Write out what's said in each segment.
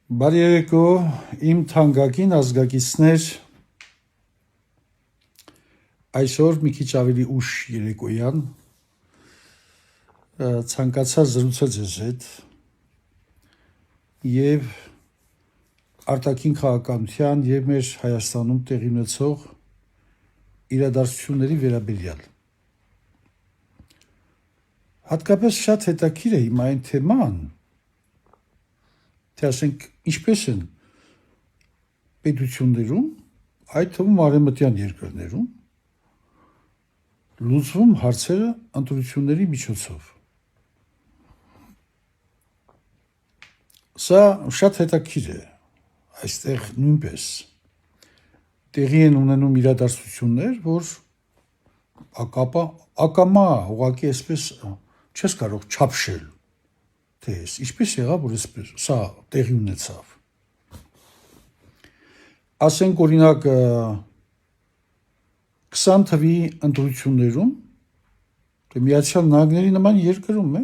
Բարի երեկո, իմ թանկագին ազգակիցներ, այսօր մի քիչ ավելի ուշ երեկոյան ցանկացա զրուցել ձեզ հետ եւ արտաքին քաղաքականության եւ մեր Հայաստանում տեղի ունեցող իրադարձությունների վերաբերյալ։ Հատկապես շատ հետաքրքիր է հիմա այն թեման, թե ասենք ինչպես են պետություններում, այդ թվում արևմտյան երկրներում, լուծվում հարցերը ընտրությունների միջոցով։ Սա շատ հետաքրքիր է, այստեղ նույնպես տեղի են ունենում իրադարձություններ, որ ակամա ուղղակի այսպես չես կարող չափշել, թե ինչպես եղավ, որ այսպես սա տեղի ունեցավ։ Ասենք օրինակ 20 թվի ընտրություններում, Միացյալ Նահանգների նման երկրում է,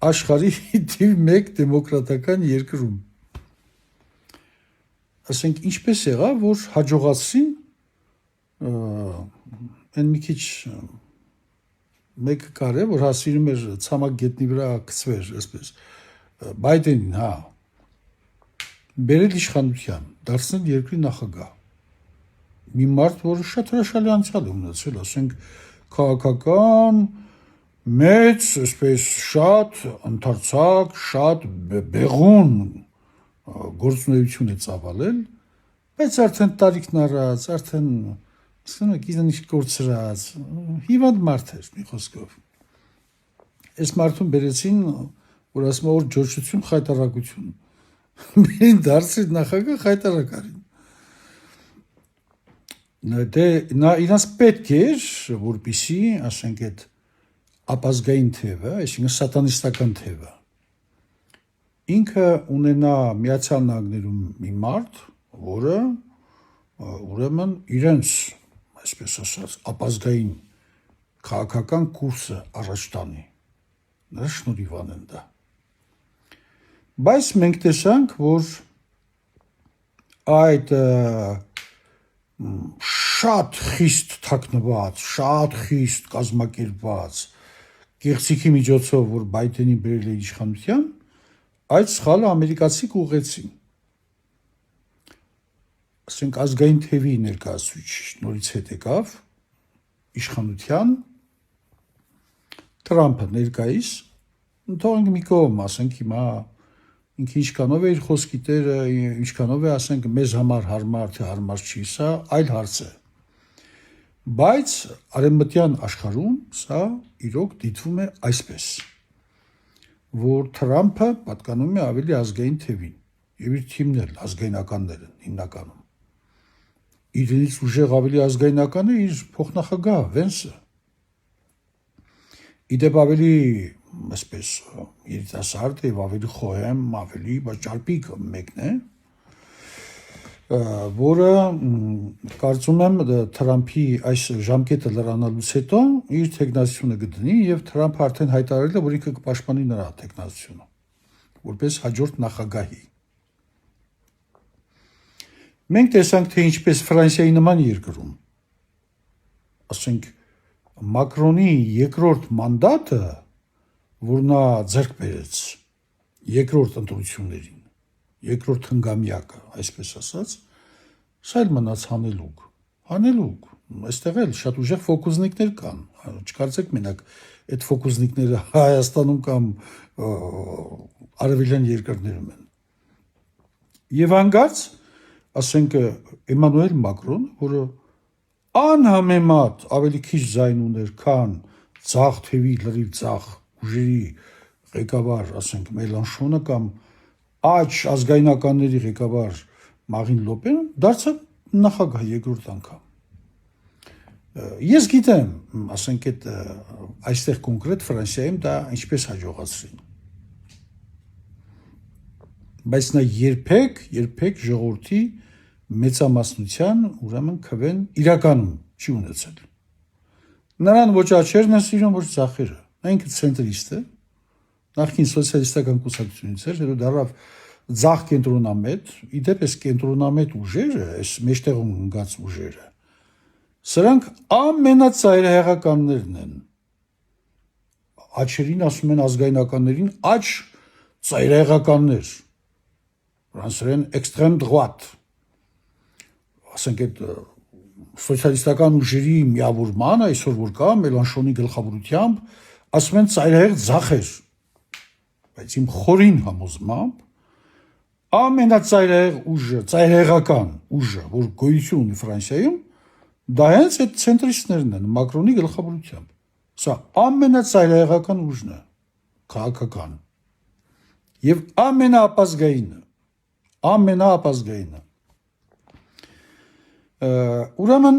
աշխարհի թիվ 1 դեմոկրատական երկրում։ Ասենք ինչպես եղավ, որ հաջողացրին այն մի քիչ մեկը կարե, որ հասիրում էր ցամաք գետնի վրա գցվեր, այսպես Բայդենին, բերել իշխանության, դարձնել երկրի նախագահ։ Մի մարդ, որը շատ հրաշալի անցյալ է ունեցել, ասենք քաղաքական մեծ, այսպես շատ ընդարձակ, շատ բեղուն գործունեություն է ծավալել, բայց արդեն տարիքն առած, արդեն գիտենք կորցրած, հիվանդ մարդ էր, մի խոսքով։ Այս մարդուն բերեցին, որ ասում որ ջորջություն, խայտարակություն։ Մերին դարձրին նախագահ խայտարակարին։ Նա իրանց պետք էր, որպեսզի, ասենք այդ ապազգային թևը, այսինքն սատանիստական թևը, ինքը ունենա Միացյալ Նահանգներում մի մարդ, որը ուրեմն իրենց, այսպես ասած, ապազգային քաղաքական կուրսը առաջ տանի։ Նրա շնորհիվ անեն դա։ Բայց մենք տեսանք, որ այդ շատ խիստ թաքնված, շատ խիստ կազմակերպված կեղծիքի միջոցով, որ Բայդենին բերել է իշխանության, այդ սխալը ամերիկացիք ուղղեցին։ Ասենք ազգային թևի ներկայացուցիչ նորից հետ եկավ իշխանության, Թրամփը ներկայիս, թողենք մի կողմ, ասենք հիմա ինքը ինչքանով է իր խոսքի տերը, ինչքանով է, ասենք, մեզ համար հարմար, թե հարմար չի, սա այլ հարց է։ Բայց արևմտյան աշխարհում սա իրոք դիտվում է այսպես, որ Թրամփը պատկանում է ավելի ազգային թևին, եւ իր թիմն էլ ազգայնականներ են հիմնականում։ Իրենից ուժեղ ավելի ազգայնական է իր փոխնախագահ Վենսը։ Իդեպ ավելի, այսպես, երիտասարդ եւ ավելի խոհեմ, ավելի ճարպիկ մեկն է, որը կարծում եմ Թրամփի այս ժամկետը լրանալուց հետո իր թեկնածությունը կդնի եւ Թրամփը արդեն հայտարարել է, որ ինքը կպաշտպանի նրա թեկնածությունը, որպես հաջորդ նախագահի։ Մենք տեսանք, թե ինչպես Ֆրանսիայի նման երկրում, ասենք Մակրոնի երկրորդ մանդատը, որ նա ձեռք բերեց երկրորդ ընտրություններին, երկրորդ հնգամյակը, այսպես ասած, սա էլ մնաց հանելուկ, այստեղ էլ շատ ուժեղ ֆոկուսնիկներ կան, չկարծեք մենակ այդ ֆոկուսնիկները Հայաստանում կամ արևելյան երկրներում են։ Եվ հանկարծ, ասենք Էմանուել Մակրոն, որը անհամեմատ ավելի քիչ ձայն ուներ, քան ձախ թևի լրիվ ձախ ուժերի ղեկավար, ասենք Մելանշոնը կամ աջ ազգայնականների ղեկավար Մաղին Լոպենը, դարձավ նախագահ երկրորդ անգամ։ Ես գիտեմ, ասենք այստեղ կոնկրետ Ֆրանսիայում դա ինչպես հաջողացրին։ Բայց նա երբեք ժողովրդի մեծամասնության ուրեմն քվեն իրականում չի ունեցել։ Նրան ոչ աչերն է սիրում, ոչ ձախերը։ Նա ինքը ցենտրիստ է, նախկին սոցիալիստական կուսակցությունից էր, հետո դառավ ձախ կենտրոնամետ, իդեպ այս կենտրոնամետ ուժերը, այս մեջտեղում ընկած ուժերը, սրանք ամենածայրահեղականներն են։ Աչերին ասում են ազգայնականներին աչ ծայրահեղականներ, ֆրանսերեն extrême droite, ասենք այդ սոցիալիստական ուժերի միավորման այսօր որ կա Մելանշոնի գլխավորությամբ, ասում են ծայրահեղ ձախեր, բայց իմ խորին համոզմամբ ամենածայրահեղ ուժը, ծայրահեղական ուժը, որ գոյություն ունի Ֆրանսիայում, դա հենց այդ ցենտրիստներն են Մակրոնի գլխավորությամբ։ Սա ամենածայրահեղական ուժն է, քաղաքական։ Եվ ամենաապազգայինը։ Ուրեմն,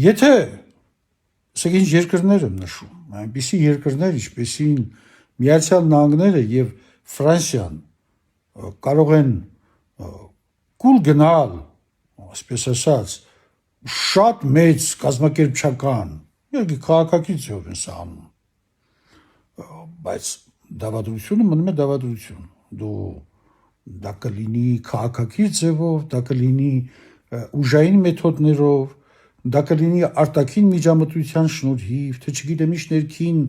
եթե սա ինչ երկրներ եմ նշում, այնպիսի երկրներ, ինչպեսին Միացյալ Նահանգները եւ Ֆրանսիան կարող են կուլ գնալ, այսպես ասած, շատ մեծ կազմակերպչական, երկի քաղաքակիրթ են սա անում, բայց դավադրությունը մնում է դավադրություն, դա կլինի քաղաքակիրթ ձևով, դա կլինի ուժային մեթոդներով, դա կլինի արտաքին միջամտության շնորհիվ, թե չգիտեմ ինչ ներքին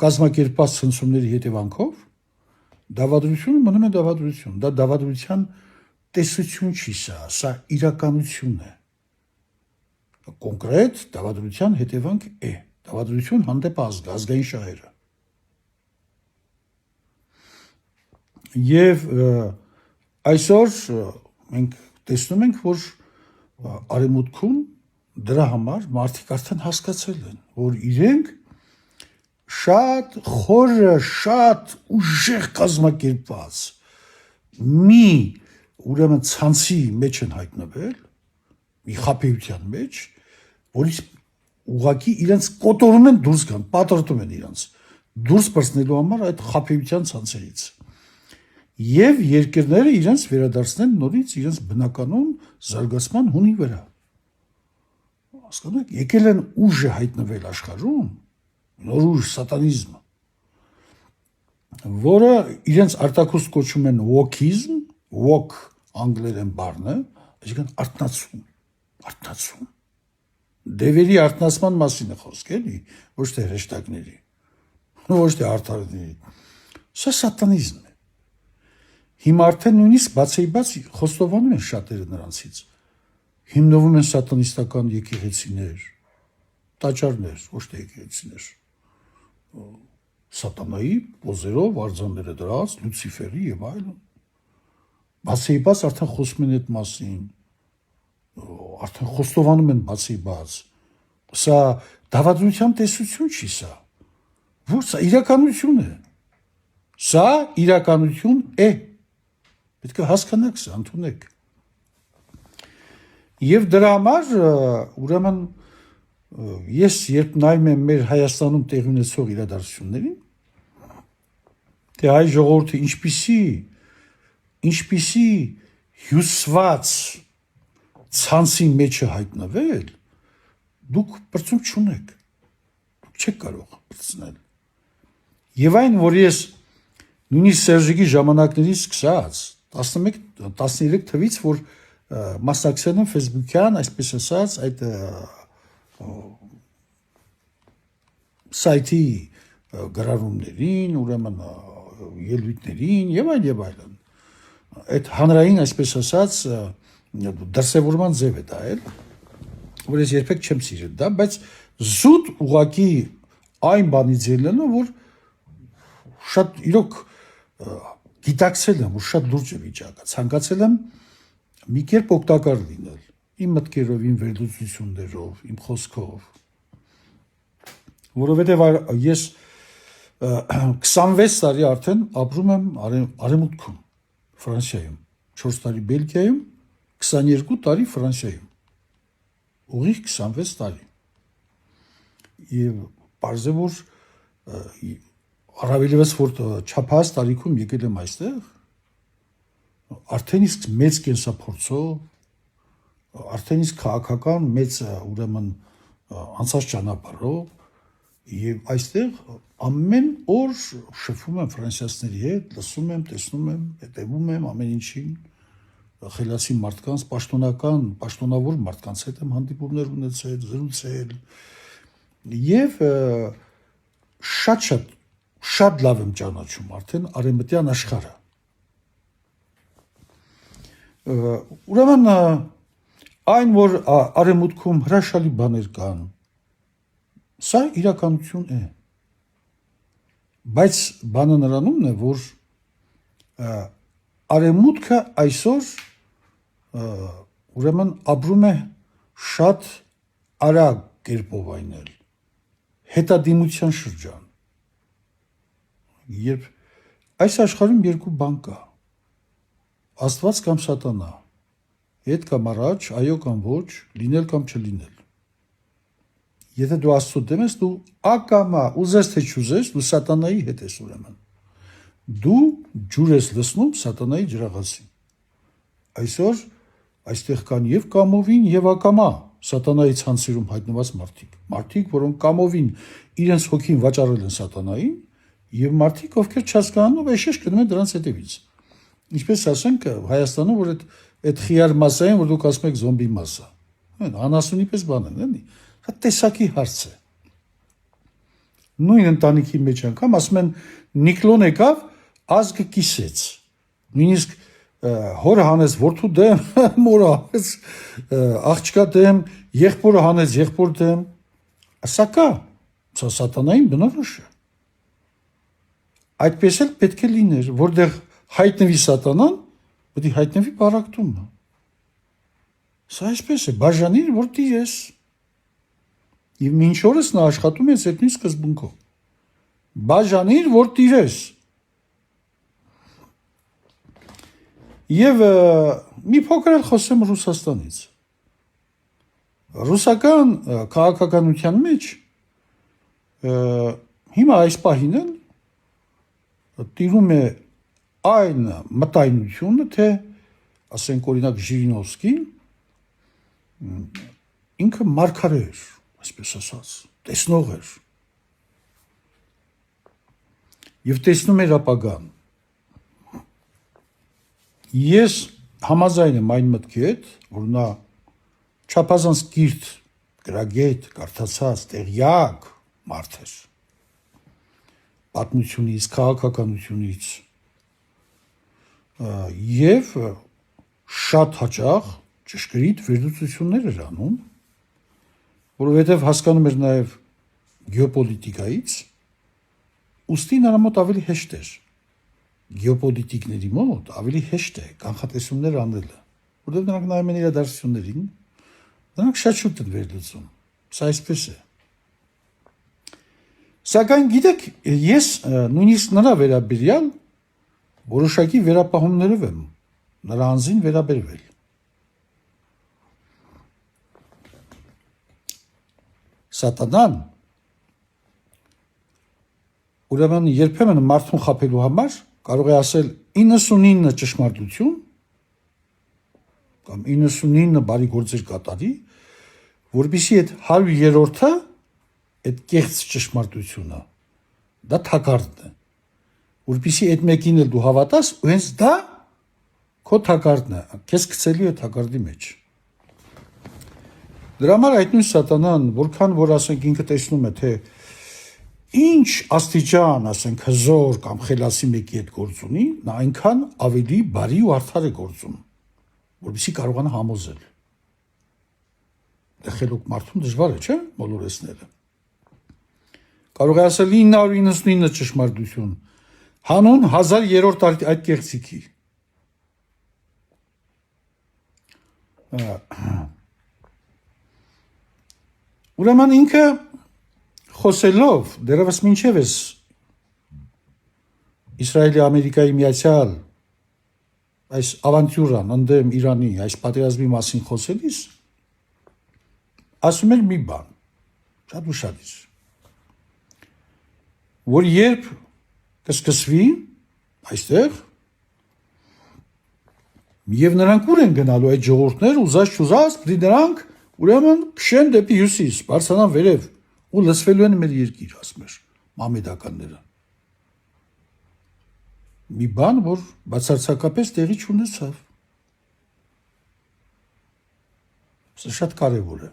կազմակերպած ցնցումների հետևանքով, դավադրությունը մնում է դավադրություն, դա դավադրության տեսություն չի սա իրականություն է, կոնկրետ դավադրության հետևանք է, դավադրություն հանդեպ ազգային շահերը։ Եվ այսօր մենք տեսնում ենք, որ արևմուտքում դրա համար մարդիկ արդեն հասկացել են, որ իրենք շատ խորը, շատ ուժեղ կազմակերպված մի ուրեմն ցանցի մեջ են հայտնվել, մի խաբեության մեջ, որից ուղղակի իրենց կոտորում են դուրս գան, պատրտում են իրենց դուրս բրցնելու համար այդ խաբեության ցանցերից։ Եվ երկրները իրենց վերադարձնեն նորից իրենց բնականոն զարգացման հունի վրա։ Հասկանաք, եկել են ուժը հայտնվել աշխարհում, նոր ուժ սատանիզմը, որը իրենց արտաքուստ կոչում են wokism, wok անգլերեն բառն է, այսինքն արթնացում։ Դևերի արթնացման մասին է խոսք, էլի, ոչ թե հրեշտակների, ոչ թե արդարների։ Սա սատանիզմ է։ Հիմա արդեն նույնիսկ բացեիբաց խոստովանում են շատերը նրանցից։ Հիմնվում են սատանիստական եկեղեցիներ, տաճարներ, ոչ թե եկեղեցիներ։ Սատանայի պոզերով արձանները դրած, Լուցիֆերի եւ այլն։ Բացեիբաց արդեն խոսում են այդ մասին, արդեն խոստովանում են բացեիբաց։ Սա դավադրության տեսություն չի սա։ Որ սա իրականություն է։ Սա իրականություն է։ Պետք է հասկանաք սա, ընդունեք։ Եվ դրա համար ուրեմն ես երբ նայում եմ մեր Հայաստանում տեղի ունեցող իրադարձություններին, թե հայ ժողովուրդը ինչպիսի հյուսված ցանցի մեջ է հայտնվել, դուք բրցում չունեք, դուք չեք կարող բրցնել։ Եվ այն, որ ես նույնիսկ Սերժիկի ժամանակներից սկսած 11-13 թվից, որ մասնակցել եմ Facebook-յան, այսպես ասած, այդ սայթի գրառումներին, ուրեմն ելույթներին եւ այլն։ Այդ հանրային, այսպես ասած, դրսևորման ձև է դա, որ ես երբեք չեմ սիրել դա, բայց զուտ ուղակի այն բանից ելնելով, որ շատ իրոք գիտակցել եմ, որ շատ լուրջ է վիճակը, ցանկացել եմ մի կերպ օգտակար լինել, իմ մտքերով, իմ վերլուծություններով, իմ խոսքով, որովհետև ես 26 տարի արդեն ապրում եմ արևմուտքում, Ֆրանսիայում, 4 տարի Բելգիայում, 22 տարի Ֆրանսիայում, ուղիղ 26 տարի։ Եվ պարզ է, որ առավելևս որ չափահաս տարիքում եկել եմ այստեղ, արդեն իսկ մեծ կենսափորձով, արդեն իսկ քաղաքական մեծ ուրեմն անցած ճանապարհով եւ այստեղ ամեն օր շփվում եմ ֆրանսիացիների հետ, լսում եմ, տեսնում եմ, հետևում եմ ամեն ինչին, խելացի մարդկանց, պաշտոնավոր մարդկանց հետ եմ հանդիպումներ ունեցել, զրուցել եւ շատ լավ եմ ճանաչում արդեն արևմտյան աշխարհը։ Ուրեմն այն, որ արևմուտքում հրաշալի բաներ կան, սա իրականություն է։ Բայց բանը նրանումն է, որ արևմուտքը այսօր ուրեմն ապրում է շատ արագ կերպով այնել, հետադիմության շրջան։ Երբ այս աշխարհում երկու բան կա, Աստված կամ սատանա, հետ կամ առաջ, այո կամ ոչ, լինել կամ չլինել։ Եթե դու Աստծո դեմ ես, դու ակամա ուզես թե չուզես, դու սատանայի հետ ես ուրեմն։ Դու ջուր ես լցնում սատանայի ջրաղացին։ Այսօր այստեղ կան եւ կամովին եւ ակամա սատանայի ցանցերում հայտնված մարդիկ, որոնք կամովին իրենց հոգին վաճառել են սատանային, եւ մարդիկ, ովքեր չհասկանալով էշեշ գնում են դրանց հետևից։ Ինչպես ասենք Հայաստանում, որ այդ խիար մասային, որ դուք ասում եք զոմբի մասա։ Անասունի պես բան են, էլի։ Դա տեսակի հարց է։ Նույն ընտանիքի մեջ անգամ ասում են Նիկլոն եկավ, ազգը կիսեց։ Նույնիսկ հորը հանեց որդու դեմ, մորը հանեց աղջկա դեմ, եղբորը հանեց եղբոր դեմ։ Սա կա, սա սատանային բնորոշ է։ Այդպես էլ պետք է լիներ, որտեղ հայտնվի սատանան, պետք է հայտնվի բարակտումը։ Սա այսպես է, բաժանիր, որ տիրես։ Եվ մինչ օրս նա աշխատում է այդ նույն սկզբունքով։ Բաժանիր, որ տիրես։ Եվ մի փոքր էլ խոսեմ Ռուսաստանից։ Ռուսական քաղաքականության մեջ հիմա այս պահին էլ տիրում է այն մտայնությունը, թե ասենք օրինակ Ժիրինովսկին ինքը մարգարե էր, այսպես ասած, տեսնող էր եւ տեսնում էր ապագան։ Ես համաձայն եմ այն մտքի հետ, որ նա չափազանց կիրթ, գրագետ, կարդացած, տեղյակ մարդ էր պատմությունից, քաղաքականությունից եւ շատ հաճախ ճշգրիտ վերլուծություններ էր անում, որովհետեւ հասկանում էր նաեւ գեոպոլիտիկայից, ուստի նրա մոտ ավելի հեշտ էր, գեոպոլիտիկների մոտ ավելի հեշտ է կանխատեսումներ անելը, որովհետեւ նրանք նայում են իրադարձություններին, նրանք շատ շուտ են վերլուծում, սա այսպես է։ Սակայն գիտեք, ես նույնիսկ նրա վերաբերյալ որոշակի վերապահումներով եմ նրա անձին վերաբերվել։ Սատանան ուրեմն երբեմն մարդուն խաբելու համար կարող է ասել 99 ճշմարտություն կամ 99 բարի գործեր կատարի, որպեսզի այդ 100-րդը այդ կեղծ ճշմարտությունը դա թակարդն է, որպեսզի այդ մեկին էլ դու հավատաս, ու հենց դա քո թակարդն է, քեզ գցելու է թակարդի մեջ։ Դրա համար այդ նույն սատանան, որքան որ ասենք ինքը տեսնում է, թե ինչ աստիճան, ասենք հզոր կամ խելացի մեկի հետ գործ ունի, նա այնքան ավելի բարի ու արդար է գործում, որպեսզի կարողանա համոզել։ Դա խելոք մարդուն դժվար է, չէ՞, մոլորեցնելը։ Կարող է ասել 999 ճշմարտություն, հանուն 1000-րդ այդ կեղծիքի։ Ուրեմն ինքը խոսելով դեռևս մինչև էս Իսրայելի Ամերիկայի միացյալ այս ավանտյուրան ընդդեմ Իրանի այս պատերազմի մասին խոսելիս ասում էր մի բան, շատ ուշադիր, որ երբ կսկսվի այստեղ եւ նրանք ուր են գնալու այդ ժողովուրդներ ուզած չուզած, դի նրանք ուրեմն քշեն դեպի հյուսիս, բարձրանան վերև ու լսվելու են մեր երկիր, ասում էր։ մամեդականները։ Մի բան, որ բացարձակապես տեղի չունեցավ։ Սա շատ կարևոր է։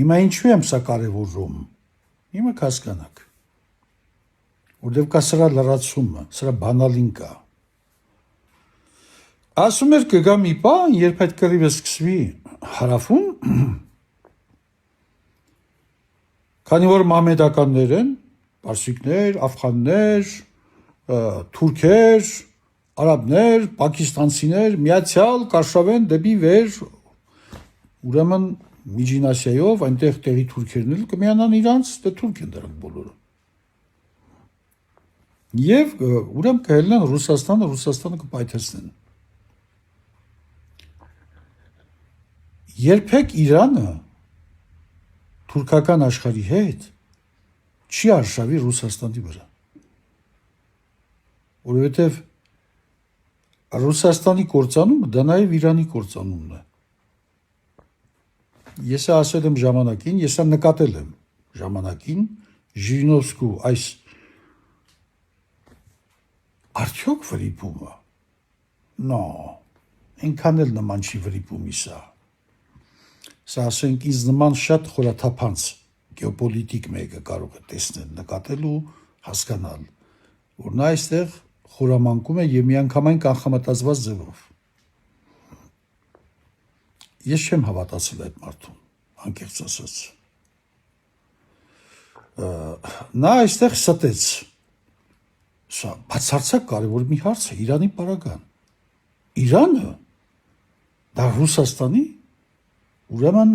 Հիմա ինչու եմ սա կարևորում։ Հիմա կհասկանաք։ Որտեվ կա սրա լրացումը, սրա բանալին կա։ Ասում էր կգա մի բան, երբ այդ կռիվը սկսվի հարավում, քանի որ մամեդականներ են, պարսիկներ, աֆղաններ, թուրքեր, արաբներ, պակիստանցիներ միացյալ կարշավեն դեպի վեր, ուրեմն Միջին Ասիայով այնտեղ տեղի թուրքերն էլ կմիանան իրանց, դե թուրք են դրանք բոլորը։ Եվ ուրեմն կհելնեն Ռուսաստանը, Ռուսաստանը կպայթեցնեն։ Երբեք Իրանը թուրքական աշխարհի հետ չի արշավի Ռուսաստանի վրա։ Որովհետև Ռուսաստանի կործանումը դա նաև Իրանի կործանումն է։ Ես ասել եմ ժամանակին, ես նկատել եմ ժամանակին Ժիրինովսկու այս արդյոք վրիպումը, այնքան էլ նման չի վրիպումի սա։ Սա ասենք ինձ նման շատ խորաթափանց գեոպոլիտիկ մեկը կարող է տեսնել, նկատել ու հասկանալ, որ նա այստեղ խորամանկում է եւ միանգամայն կանխամտածված ձևով։ Ես չեմ հավատացել այդ մարդուն, անկեղծ ասած։ Նա այստեղ ստեց։ Սա բացարձակ կարևոր մի հարց է, Իրանի պարագան։ Իրանը դա Ռուսաստանի ուրեմն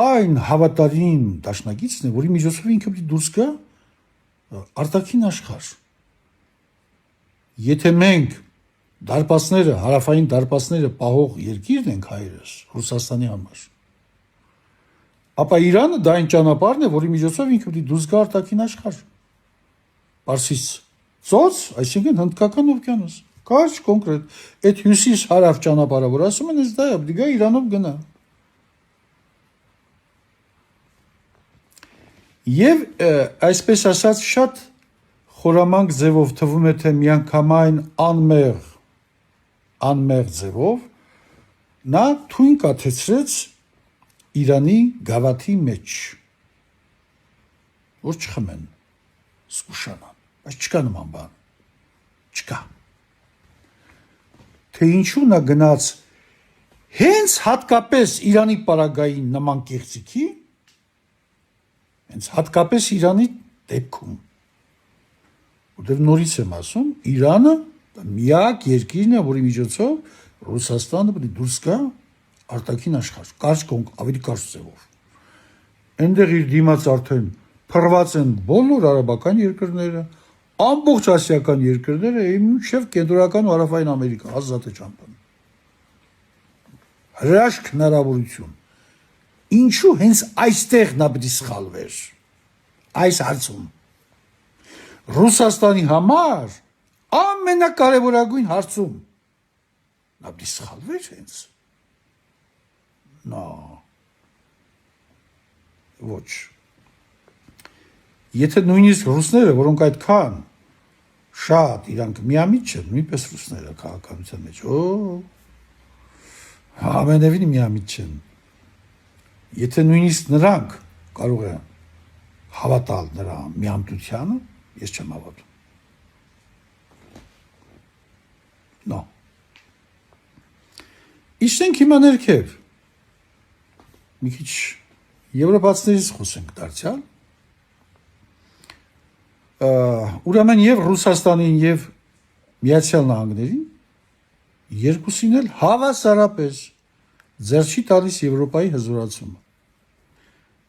այն հավատարիմ դաշնակիցն է, որի միջոցով ինքը պետք է դուրս գա արտաքին աշխարհ։ Եթե մենք դարպասները, հարավային դարպասները պահող երկիրն ենք հայերս Ռուսաստանի համար, ապա Իրանը դա այն ճանապարհն է, որի միջոցով ինքը պետք է դուրս գա արտաքին աշխարհ։ Պարսից ծոց, այսինքն Հնդկական օվկիանոս, կարճ կոնկրետ, այդ հյուսիս-հարավ ճանապարհը, որ ասում են, դա է, պետք է Իրանով գնա։ Եվ այսպես ասած շատ խորամանկ ձևով թվում է, թե միանգամայն անմեղ ձևով նա թույն կաթեցրեց Իրանի գավաթի մեջ, որ չխմեն, զգուշանան, բայց չկա նման բան, չկա։ Թե ինչու նա գնաց հենց հատկապես Իրանի պարագային նման կեղծիքի, հենց հատկապես Իրանի դեպքում, որտեղ նորից եմ ասում, Իրանը միակ երկիրն է, որի միջոցով Ռուսաստանը պետք է դուրս գա արտաքին աշխարհ, ավելի կարճ ձևով։ Այնտեղ իր դիմաց արդեն փռված են բոլոր արաբական երկրները, ամբողջ ասիական երկրները, մինչև կենտրոնական ու հարավային Ամերիկա, ազատ է ճամփան։ Հրաշք հնարավորություն։ Ինչու հենց այստեղ նա պետք է սխալվեր, այս հարցում։ Ռուսաստանի համար ամենակարևորագույն հարցում նա պետք է սխալվեր հենց։ Ոչ։ Եթե նույնիսկ ռուսները, որոնք այդքան շատ իրանք միամիտ չեն, նույնպես ռուսները քաղաքականության մեջ, ամենևին միամիտ չեն։ Եթե նույնիսկ նրանք կարող են հավատալ նրա միամտությանը, ես չեմ հավատում։ Իշտենք հիմա ներքև, մի քիչ եվրոպացիներից խոսենք դարձյալ, ուրեմն և Ռուսաստանին և Միացյալ Նահանգներին երկուսին էլ հավասարապես ձեռ չի տալիս Եվրոպայի հզորացումը։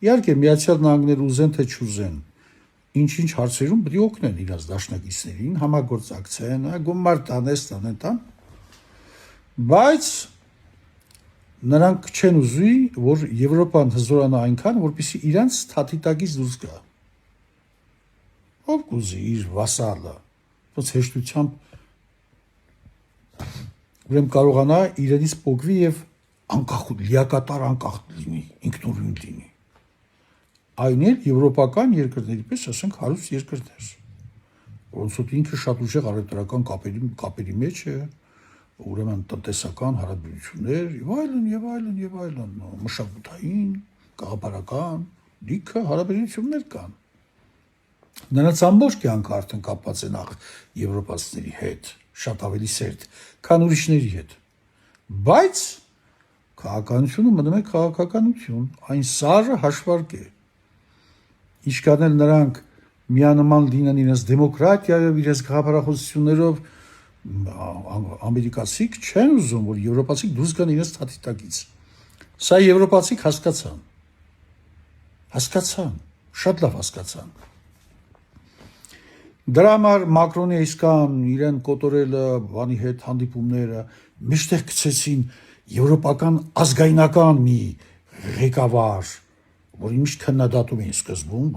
Իհարկե Միացյալ Նահանգները ուզեն թե չուզեն, ինչ-ինչ հարցերում պետք է օգնեն իրենց դաշնակիցներին, համագործակցեն, գումար տան, բայց նրանք չեն ուզի, որ Եվրոպան հզորանա այնքան, որպեսզի իրենց թաթիտակից դուրս գա։ Ով կուզի իր վասալը, ոնց հեշտությամբ ուրեմն կարողանա իրենից պոկվի եւ անկախ լիակատար անկախ լինի, ինքնուրույն լինի։ այն էլ եվրոպական երկրների պես, ասենք, հարուստ երկրներ, որոնց որ ինքը շատ ուժեղ առևտրական կապերի մեջ է, ուրեմն տնտեսական հարաբերություններ եւ այլն, մշակութային, գաղափարական, լիքը հարաբերություններ կան։ Նրանց ամբողջ կյանքը արդեն կապված է նախ եվրոպացիների հետ, շատ ավելի սերտ, քան ուրիշների հետ։ Բայց քաղաքականությունը մնում է քաղաքականություն, այն սառը հաշվարկ է։ Ինչքան էլ նրանք միանման լինեն իրենց դեմոկրատիայով, իրենց գաղափարախոսություններով, ամերիկացիք չեն ուզում, որ եվրոպացիք դուրս գան իրենց թաթիտակից։ Սա եվրոպացիք հասկացան, շատ լավ հասկացան։ Դրա համար Մակրոնի իսկան իրեն կոտորելը, բանի հետ հանդիպումները, մեջտեղ գցեցին եվրոպական ազգայնական մի ղեկավար, որին միշտ քննադատում էին սկզբում,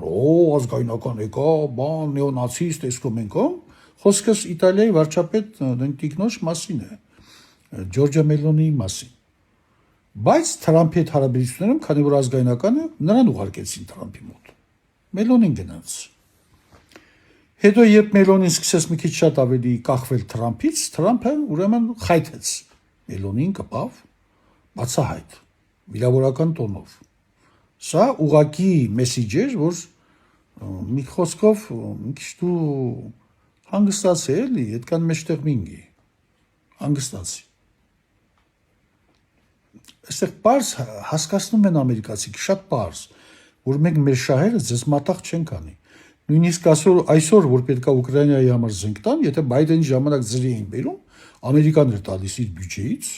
ազգայնական եկա, բան, նեոնացիստ, էսկոմ ենքոմ, խոսքս Իտալիայի վարչապետ տիկնոջ մասին է, Ջորջա Մելոնիի մասին։ Բայց Թրամփի հետ հարաբերություններում, քանի որ ազգայնական է, նրան ուղարկեցին Թրամփի մոտ։ Մելոնին գնաց։ Հետո երբ Մելոնին սկսեց մի քիչ շատ ավելի կախվել Թրամփից, Թրամփը ուրեմն խայթեց։ Մելոնին կպավ բացահայտ, վիրավորական տոնով։ Սա ուղղակի մեսիջ էր, որ մի խոսքով մի քիչ դու հանգստացի էլի, այդքան մեջտեղ մինգի, հանգստացի։ Այստեղ պարզ հասկացնում են ամերիկացիք, շատ պարզ, որ մենք մեր շահերը ձեզ մատաղ չենք անի։ Նույնիսկ այսօր, որ պետք է Ուկրաինայի համար զենք տան, եթե Բայդենի ժամանակ ձրի էին բերում, Ամերիկան էր տալիս իր բյուջեից։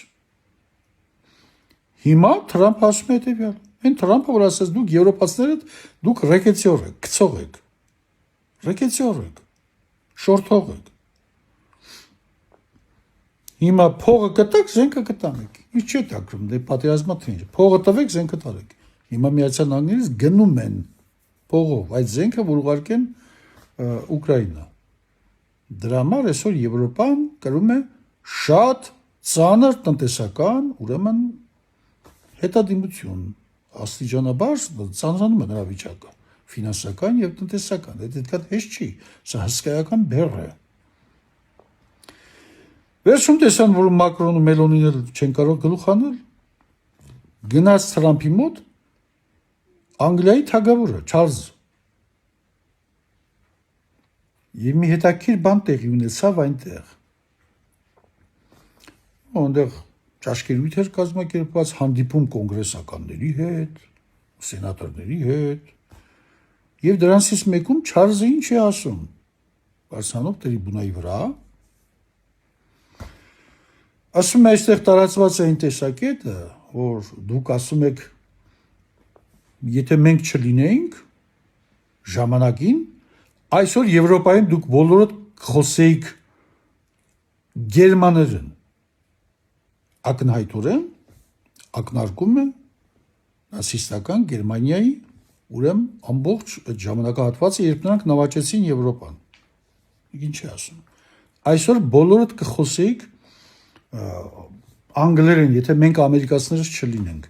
Հիմա Թրամփը ասում է հետևյալ. այն Թրամփը, որ ասաց դուք եվրոպացիներդ, դուք ռեկետյոր եք, գցող եք, շորթող եք։ Հիմա փողը կտակ, զենքը կտանեք։ Ինչ չէ տակրում, դե պատերազմա թե ինչ։ Փողը տվեք, զենքը տալեք։ Հիմա Միացյալ Նահանգներից գնում են փողով այդ զենքը, որ ուղարկեն Ուկրաինա։ Դրա համար այսօր Եվրոպան կրում է շատ ծանր տնտեսական, ուրեմն հետադիմություն, աստիճանաբար ծանրանում է նրա վիճակը, ֆինանսական եւ տնտեսական, այդքան հեշտ չի, սա հսկայական բեռ է։ Վերջում տեսան, որ Մակրոնը Մելոնին էլ չեն կարող գլուխ անել, գնաց Թրամփի մոտ Անգլիայի թագավորը, Չարլզը։ Եվ մի հետաքրքիր բան տեղի ունեցավ այնտեղ։ Այնտեղ ճաշկերույթ էր կազմակերպված, հանդիպում կոնգրեսականների հետ, սենատորների հետ, եւ դրանցից մեկում Չարլզը ինչ է ասում, բարձրանով տրիբունայի վրա, ասում է այստեղ տարածված է այն տեսակետը, որ դուք ասում եք, եթե մենք չլինեինք ժամանակին, այսօր Եվրոպայում դուք բոլորդ խոսեիք գերմաներեն, ակնհայտորեն ակնարկում է նացիստական Գերմանիայի ուրեմն ամբողջ ժամանակահատվածը, երբ նրանք նվաճեցին Եվրոպան։ Ինչ է ասում։ Այսօր բոլորդ կխոսեիք անգլերեն, եթե մենք ամերիկացիներս չլինենք։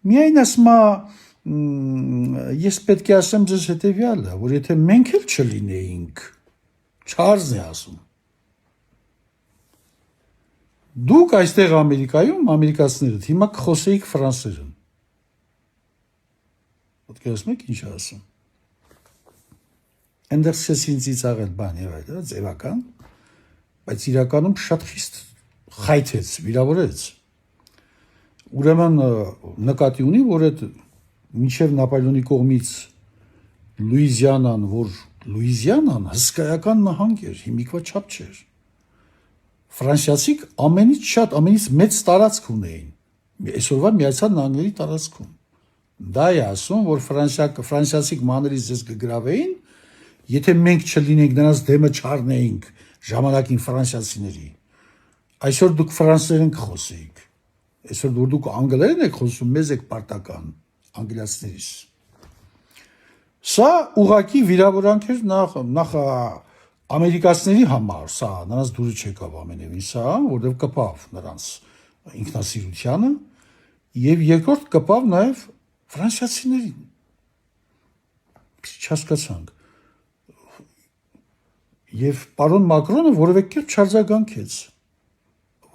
Միայն ասում է, ես պետք է ասեմ ձեզ հետևյալը, որ եթե մենք էլ չլինեինք, Չարլզն է ասում, դուք այստեղ Ամերիկայում, ամերիկացիներդ, հիմա կխոսեիք ֆրանսերեն։ Պատկերացնում եք ինչ է ասում։ Այնտեղ սկսեցին ծիծաղել բան եւ այլն, ձևական, բայց իրականում շատ խիստ խայթեց, վիրավորեց։ Ուրեմն նկատի ունի, որ այդ մինչև Նապոլեոնի կողմից Լուիզիանան, որ Լուիզիանան հսկայական նահանգ էր, հիմիկվա չափ չէր։ Ֆրանսիացիք ամենից մեծ տարածք ունեին, այսօրվա Միացյալ Նահանգների տարածքում։ Դա է ասում, որ ֆրանսիացիք մանրից ձեզ կգրավեին, եթե մենք չլինենք, նրանց դեմը չառնեինք ժամանակին ֆրանսիացիների։ Այսօր դուք ֆրանսերեն կխոսեիք։ Այսօր որ դուք անգլերեն եք խոսում, մեզ եք պարտական անգլիացիներից։ Սա ուղղակի վիրավորանք էր նախ ամերիկացիների համար, սա նրանց դուրս չեկավ ամենևին սա, որտեղ կպավ նրանց ինքնասիրությանը, եւ երկրորդ կպավ նաեւ ֆրանսիացիներին։ չհասկացանք։ Եվ պարոն Մակրոնը որևէ կերպ չարձագանքեց,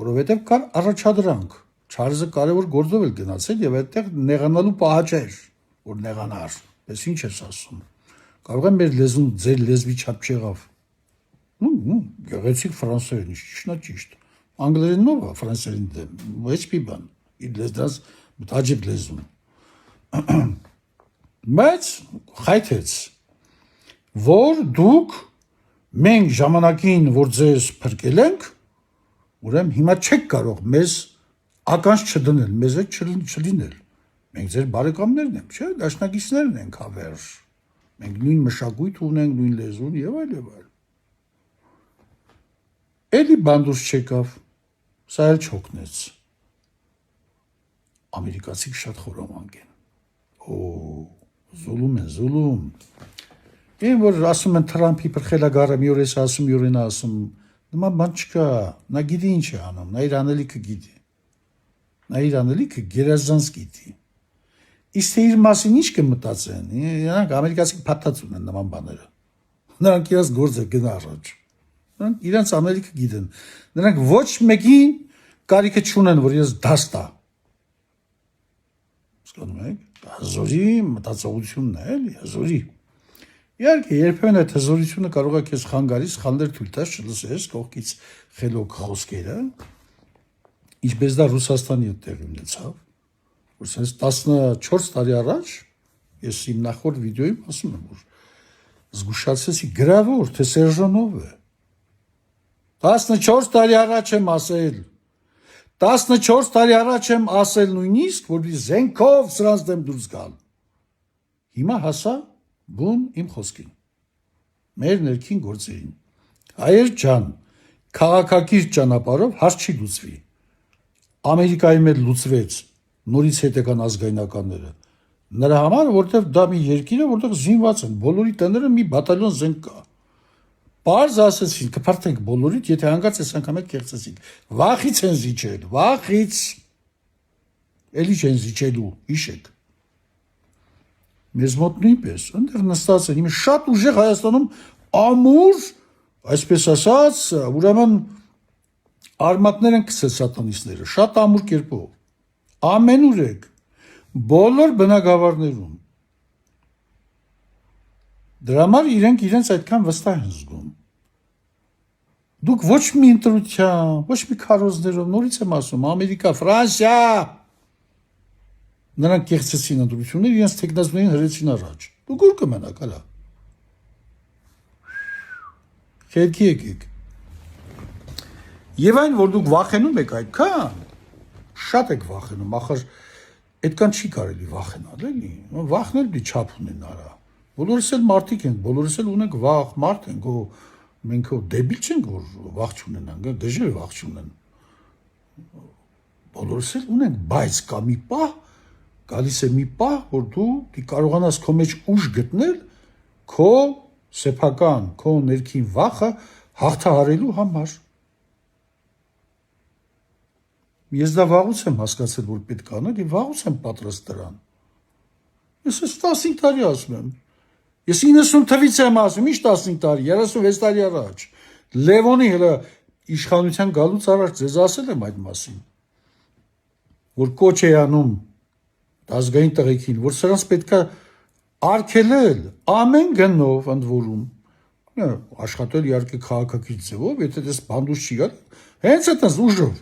որովհետև կար առաջադրանք։ Չարլզը կարևոր գործով էլ գնացել եւ այդտեղ նեղանալու պահաճ էր, որ նեղանար։ Պես ինչ ես ասում։ Կարող է մեր լեզուն ձեր լեզվի չափ չեղավ։ Գեղեցիկ ֆրանսերեն, ճիշտն է ճիշտ։ Անգլերենով է ֆրանսերեն դեմ, ոչ մի բան։ Իր լեզվաս մտաջիբ լեզուն։ Բայց խայթեց, որ դուք մենք ժամանակին, որ ձեզ փրկել ենք, ուրեմն հիմա չեք կարող մեզ ականջ չդնել, մեզ հետ չլինել։ Մենք ձեր բարեկամներն ենք, չէ՞, դաշնակիցներն ենք հավերժ։ Մենք նույն մշակույթ ունենք, նույն լեզուն եւ այլ եւ այլ։ Էլի բանդուս չեկավ, սա էլ չօգնեց։ Ամերիկացիք շատ խորամանկ են։ Զուլում են, զուլում։ Այն որ ասում են Թրամփի պրխելագարը մի օր էս ասում, մի օր են ասում, նման բան չկա, նա գիտի ինչ է անում, նա իր անելիքը գիտի։ Նա իր անելիքը գերազանց գիտի։ Իսկ թե իր մասին ինչ կմտածեն, նրանք ամերիկացիք փաթաթ ունեն նման բաները։ Նրանք իրաց գործը գնա առաջ։ Նրանք իրենց անելիքը գիտեն։ Նրանք ոչ մեկին կարիքը չունեն, որ ես դաս տա։ Հասկանում եք։ Հզորի մտածողությունն է, էլի, հզորի։ Իհարկե, երբեմն այդ հզորությունը կարող է քեզ խանգարից, խանդեր թույլ տաս չլսես կողքից խելոք խոսքերը, ինչպես դա Ռուսաստանի հետ տեղի ունեցավ, որ sense 14 տարի առաջ ես իմ նախորդ վիդեոյում ասում եմ, որ զգուշացեցի գրավոր, թե Սերժոնով է։ 14 տարի առաջ եմ ասել, 14 տարի առաջ եմ ասել նույնիսկ, որ զենքով սրանց դեմ դուրս գալ։ Հիմա հասա բուն իմ խոսքին, մեր ներքին գործերին։ Հայեր ջան, քաղաքակիրթ ճանապարհով հարց չի լուծվի։ Ամերիկայի մեջ լուծվեց, նորից հետ եկան ազգայնականները։ Նրա համար, որտեղ դա մի երկիր է, որտեղ զինված են, բոլորի տները մի բատալյոն զենք կա։ Պարզ ասեցին, կփարթենք բոլորիդ, եթե հանգած ես անգամ հետ կեղծեցին։ Վախից են զիջել, վախից։ Էլի չեն զիջելու, հիշեք։ Մեզ մոտ նույնպես, ընդեղ նստած են, իմը շատ ուժեղ Հայաստանում ամուր, այսպես ասած, ուրեմն արմատներ են կցել սատանիստները, շատ ամուր կերպով, ամենուր եք, բոլոր բնակավարներում։ Դրա համար իրենց այդքան վստահ են զգում։ Դուք ոչ մի ընտրության, ոչ մի քարոզներով, նորից եմ ասում, Ամերիկա, Ֆրանսիա, նրանք կեղծեցին ընտրությունները, իրենց թեկնածուներին հրեցին առաջ։ Դուք ուր կմնաք, հալա։ Խելքի եկեք։ Եվ այն, որ դուք վախենում եք այդքան, շատ եք վախենում, ախր այդքան չի կարելի վախենալ, էլի։ Վախնել դի չափ ունեն արա։ Բոլորս էլ մարդիկ ենք, բոլորս էլ ունենք վախ, մարդ ենք, մենք դեբիլ չենք, որ վախ չունենանք, դժեր վախ չունեն։ Բոլորս էլ ունենք, բայց կա մի պահ, գալիս է մի պահ, որ դու կարողանաս քո մեջ ուժ գտնել քո սեփական, քո ներքին վախը հաղթահարելու համար։ Ես դա վաղուց եմ հասկացել, որ պետք է անել, եւ վաղուց եմ պատրաստ դրան։ Ես 15 տարի ասում եմ։ Ես 90 թվից եմ ասում, ինչ 15 տարի, 36 տարի առաջ։ Լևոնի հələ իշխանության գալուց առաջ ձեզ ասել եմ այդ մասին, որ կոչ է անում ազգային տղեկին, որ սրանց պետքա արգելել ամեն գնով ընդ որում։ Աշխատել իհարկե քաղաքակիրթ ձևով, եթե դες բանդուս չի գալ, հենց այդպես ուժով։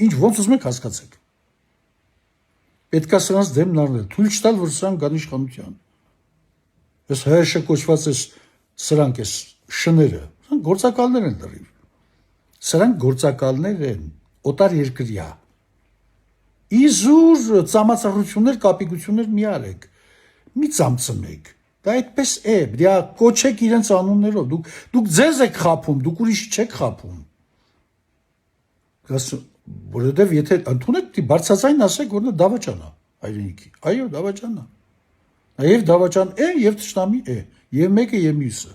Ինչ ոնց ուզում եք հասկացեք։ Պետքա սրանց դեմն առնել, թույլ չտալ, որ սրանք գան իշխանության։ Ես հրաշը կոչված ես սրանք ես շները, սրանք գործակալներ են լրիվ, սրանք գործակալներ են, օտար երկրյա, իզուր ծամացառություններ, կապիկություններ մի արեք, մի ծամծմեք, դա այդպես է, դրա կոչեք իրենց անուններով, դուք ձեզ եք խափում, դուք ուրիշի չեք խափում, որովհետև եթե ընդունեք, բարձրացային ասեք, որ նա դավաճան է հայրենիքի, այո, դավաճան է։ Նաև դավաճան է և թշնամի է, և մեկը և մյուսը։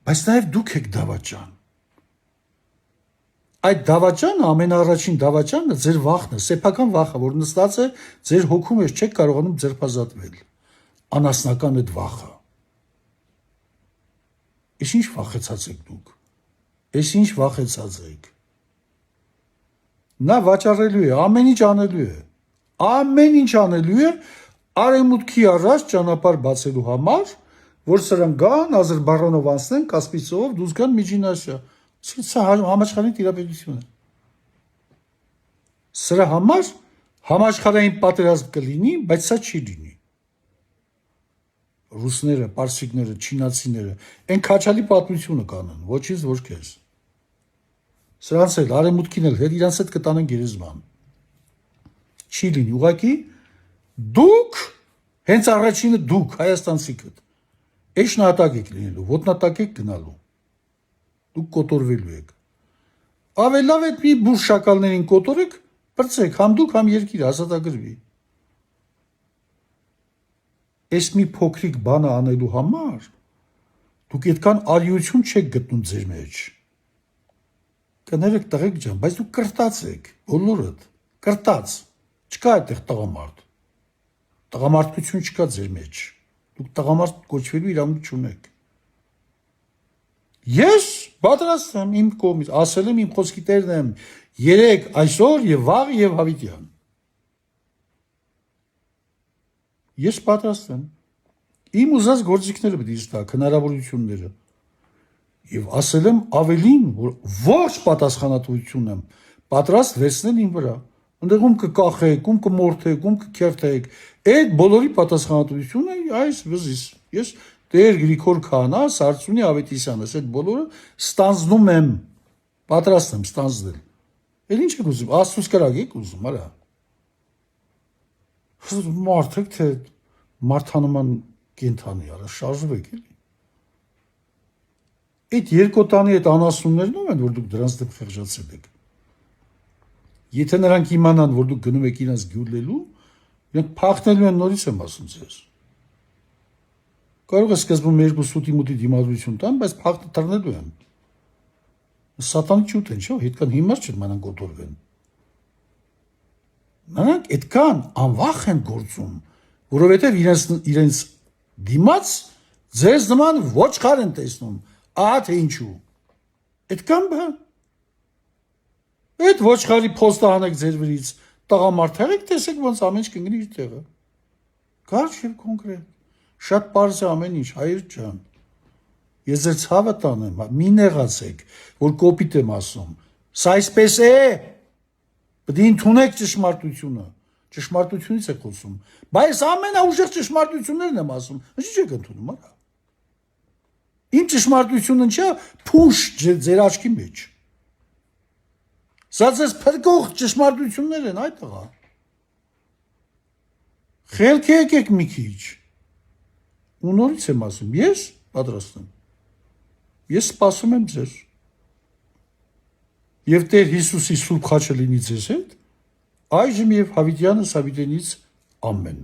Բայց նաև դուք եք դավաճան։ Այդ դավաճանը, ամենաառաջին դավաճանը ձեր վախն է, սեփական վախը, որ նստած է ձեր հոգում ես, չեք կարողանում ձերբազատվել։ անասնական այդ վախը։ Ես ինչ վախեցած եք դուք։ Ես ինչ վախեցած եք։ Նա վաճառելու է, ամեն ինչ անելու է։ Ամեն ինչ անելու է արևմուտքի առաջ ճանապարհ բացելու համար, որ սրանք գան Ադրբեջանով անցնեն Կասպից ծովով դուրս գան Միջին Ասիա։ Սա համաշխարհային տիրապետություն է։ Սրա համար համաշխարհային պատերազմ կլինի, բայց սա չի լինի։ Ռուսները, պարսիկները, չինացիները այն քաչալի պատմությունը կանեն, ոչինչ ոչ քեզ։ Սրանց էլ արևմուտքին էլ հետ իրանց հետ կտանեն գերեզման։ Չի լինի, ուղղակի դուք հենց առաջինը դուք հայաստանցիքդ էշնատակ եք լինելու, ոտնատակ եք գնալու։ Դուք կոտորվելու եք։ Ավելավ այդ մի բուժ շակալներին կոտորեք, բրծեք, համ դուք, համ երկիրը ազատագրվի։ Այս մի փոքրիկ բանը անելու համար դուք այդքան արիություն չեք գտնում ձեր մեջ։ Կներեք տղեկ ջան, բայց դուք կրտած եք, բոլորդ, կրտած, չկա այդտեղ տղամարդ։ Տղամարդկություն չկա ձեր մեջ։ Դուք տղամարդ կոչվելու իրավունք չունեք։ Ես պատրաստ եմ իմ կողմից, ասել եմ իմ խոսքի տերն եմ, երեք այսօր եւ վաղ եւ հավիտյան։ Ես պատրաստ եմ։ Իմ ուզած գործիքները պետք է ստակ, հնարավորությունները։ Եվ ասել եմ ավելին, որ ոչ պատասխանատվություն եմ պատրաստ վերցնել իմ վրա։ Այնտեղ ում կկախեք, ում կմորթեք, ում կքերթեք, այդ բոլորի պատասխանատվությունը այս վզիս։ Ես Տեր Գրիգոր Քահանա, Սարգսյանի Ավետիսյանը, այդ բոլորը ստանձնում եմ, պատրաստ եմ ստանձնել։ Էլ ինչ եք ուզում, Աստծուց կրակ եք ուզում, արա։ Մարդ եք, թե մարդանման կենթանի, արա, շարժվեք էլի։ Այդ երկու տանի այդ անասուններն ով են, որ դուք դրանց դեմ խեղճացել եք։ Եթե նրանք իմանան, որ դուք գնում եք իրենց գյուլելու, իրենք փախնելու են, նորից եմ ասում ձեզ։ Կարող է սկզբում երկու սուտի մուտի դիմադրություն տան, բայց փախտը թռնելու են։ Սատանի ճուտ են, չէ՞, այդքան հիմար չեն մանան կոտորվեն։ Նրանք այդքան անվախ են գործում, որովհետև իրենց դիմաց ձեզ նման ոչխար են տեսնում, ահա թե ինչու։ Այդքան բան։ Այդ ոչխարի փոստը հանեք ձեր վրից, տղամարդ եղեք, տեսեք ոնց ամեն ինչ կընկնի իր տեղը։ Կարճ եւ կոնկրետ։ Շատ պարզ է ամեն ինչ, հայր ջան։ Ես ձեր ցավը տանեմ, մի նեղացեք, որ կոպիտ եմ ասում։ Սա այսպես է։ Պետք է ընդունեք ճշմարտությունը։ Ճշմարտությունից եք խոսում։ Բայց ամենաուժեղ ճշմարտություններն եմ ասում։ Ինչ եք ընդունում, արա։ Իմ ճշմարտությունը չէ, փուշ ձեր աչքի մեջ։ Սա ձեզ փրկող ճշմարտություններ են, այդ տղա։ Խելքի եկեք մի քիչ։ Ու նորից եմ ասում, ես պատրաստ եմ։ Ես սպասում եմ ձեզ։ Եվ Տեր Հիսուսի սուրբ խաչը լինի ձեզ հետ, այժմ եւ հավիտյանս հավիտենից ամեն։